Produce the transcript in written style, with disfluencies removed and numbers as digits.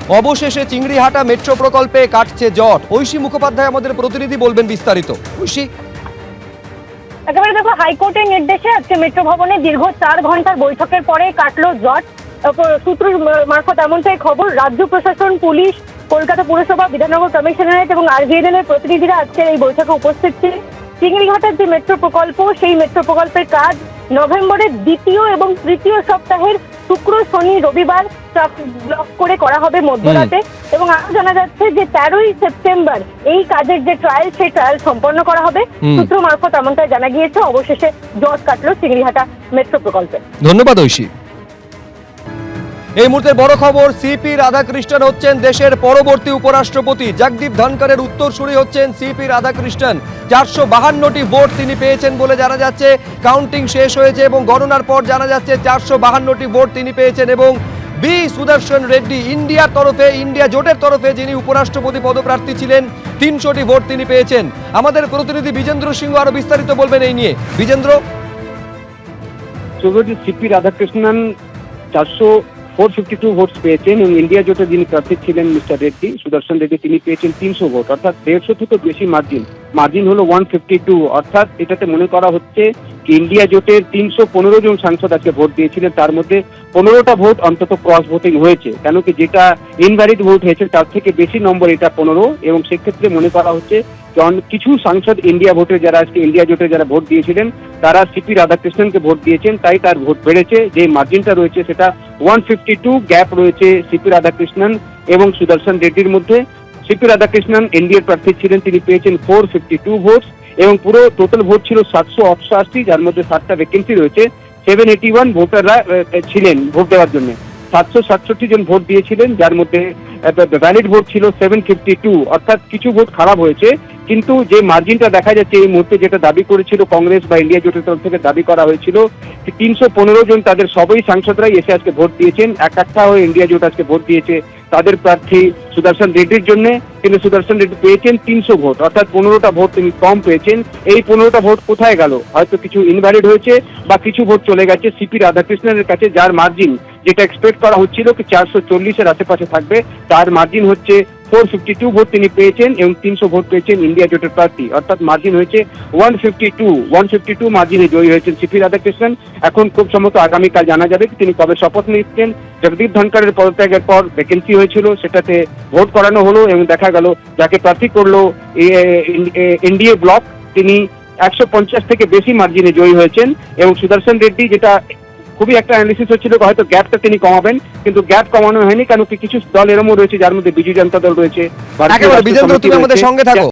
অবশেষে চিংড়িহাটা মেট্রো প্রকল্পে কাটছে জট। ঐশী মুখোপাধ্যায় আমাদের প্রতিনিধি, বলবেন বিস্তারিত। ঐশী, একেবারে দেখো, হাইকোর্টের নির্দেশে আজকে মেট্রো ভবনে দীর্ঘ 4 ঘন্টার বৈঠকের পরে কাটলো জট। সূত্র মারফত এমনটাই খবর, রাজ্য প্রশাসন, পুলিশ, কলকাতা পুরসভা, বিধাননগর কমিশনারেট এবং RVNL এর প্রতিনিধিরা আজকের এই বৈঠকে উপস্থিত ছিলেন। চিংড়িঘাটার যে মেট্রো প্রকল্প, সেই মেট্রো প্রকল্পের কাজ নভেম্বরের দ্বিতীয় এবং তৃতীয় সপ্তাহের শুক্র, শনি, রবিবার ব্লক করে করা হবে মধ্যরাতে। এবং আরো জানা যাচ্ছে যে 13ই সেপ্টেম্বর এই কাজের যে ট্রায়াল, সেই ট্রায়াল সম্পন্ন করা হবে। সূত্র মারফত এমনটাই জানা গিয়েছে। অবশেষে জট কাটলো চিংড়িঘাটা মেট্রো প্রকল্পে। ধন্যবাদ ঐশী। এই মুহূর্তে বড় খবর, সিপি রাধাকৃষ্ণন হচ্ছেন দেশের পরবর্তী উপরাষ্ট্রপতি। জগদীপ ধনকরের উত্তরসূরি হচ্ছেন সিপি রাধাকৃষ্ণন। 452টি ভোট তিনি পেয়েছেন বলে জানা যাচ্ছে। কাউন্টিং শেষ হয়েছে এবং গণনার পর জানা যাচ্ছে 452টি ভোট তিনি পেয়েছেন। এবং বি সুদর্শন রেড্ডি ইন্ডিয়া জোটের তরফে যিনি উপরাষ্ট্রপতি পদপ্রার্থী ছিলেন, 300টি ভোট তিনি পেয়েছেন। আমাদের প্রতিনিধি বিজেন্দ্র সিংহ আরো বিস্তারিত বলবেন এই নিয়ে। বিজেন্দ্র, সিপি রাধাকৃষ্ণন 452 ভোটস পেয়েছেন এবং ইন্ডিয়া জোটে যিনি প্রার্থী ছিলেন মিস্টার রেড্ডি, সুদর্শন রেড্ডি, তিনি পেয়েছেন 300 ভোট, অর্থাৎ 150 থেকে বেশি মার্জিন হলো 152। অর্থাৎ এটাতে মনে করা হচ্ছে ইন্ডিয়া জোটের 315 জন সাংসদ আজকে ভোট দিয়েছিলেন, তার মধ্যে 15টা ভোট অন্তত ক্রস ভোটিং হয়েছে। কেন কি যেটা ইনভ্যালিড ভোট হয়েছে তার থেকে বেশি নম্বর এটা 15, এবং সেক্ষেত্রে মনে করা হচ্ছে কিছু সাংসদ ইন্ডিয়া জোটে যারা ভোট দিয়েছিলেন তারা সিপি রাধাকৃষ্ণনকে ভোট দিয়েছেন, তাই তার ভোট বেড়েছে। যে মার্জিনটা রয়েছে সেটা 152 গ্যাপ রয়েছে সিপি রাধাকৃষ্ণন এবং সুদর্শন রেড্ডির মধ্যে। সিপি রাধাকৃষ্ণন এনডিএর প্রার্থী ছিলেন, তিনি পেয়েছেন 452 ভোট এবং পুরো টোটাল ভোট ছিল 788, যার মধ্যে 7টা ভ্যাকেন্সি রয়েছে। 781 ভোটাররা ছিলেন ভোট দেওয়ার জন্য। 767 জন ভোট দিয়েছিলেন, যার মধ্যে ভ্যালিড ভোট ছিল 752, অর্থাৎ কিছু ভোট খারাপ হয়েছে। কিন্তু যে মার্জিনটা দেখা যাচ্ছে এই মুহূর্তে, যেটা দাবি করেছিল কংগ্রেস বা ইন্ডিয়া জোটের তরফ থেকে দাবি করা হয়েছিল 315 জন, তাদের সবই সাংসদরাই এসে আজকে ভোট দিয়েছেন। একটা হয়ে ইন্ডিয়া জোট আজকে ভোট দিয়েছে তাদের প্রার্থী সুদর্শন রেড্ডির জন্য, কিন্তু সুদর্শন রেড্ডি পেয়েছেন 300 ভোট, অর্থাৎ 15টা ভোট তিনি কম পেয়েছেন। এই 15টা ভোট কোথায় গেল? হয়তো কিছু ইনভ্যালিড হয়েছে বা কিছু ভোট চলে গেছে সিপি রাধাকৃষ্ণনের কাছে, যার মার্জিন যেটা এক্সপেক্ট করা হচ্ছিল কি 440-এর আশেপাশে থাকবে, তার মার্জিন হচ্ছে 452 ভোট তিনি পেয়েছেন এবং 300 ভোট পেয়েছেন ইন্ডিয়া জোটের প্রার্থী, অর্থাৎ মার্জিন হয়েছে 152 মার্জিনে জয়ী হয়েছেন সিপি রাধাকৃষ্ণন। এখন খুব সম্ভবত আগামীকাল জানা যাবে তিনি কবে শপথ নিচ্ছেন। জগদীপ ধনকরের পদত্যাগের পর ভ্যাকেন্সি হয়েছিল, সেটাতে ভোট করানো হলো এবং দেখা গেল যাকে প্রার্থী করলো এনডিএ ব্লক, তিনি 150 থেকে বেশি মার্জিনে জয়ী হয়েছেন। এবং সুদর্শন রেড্ডি, যেটা খুবই একটা অ্যানালিসিস হচ্ছিল হয়তো গ্যাপটা তিনি কমাবেন, কিন্তু গ্যাপ কমানো হয়নি, কারণ কিছু দল এরমও রয়েছে যার মধ্যে বিজু জনতা দল রয়েছে। বিজেন্দ্র, তুমি আমাদের সঙ্গে থাকো।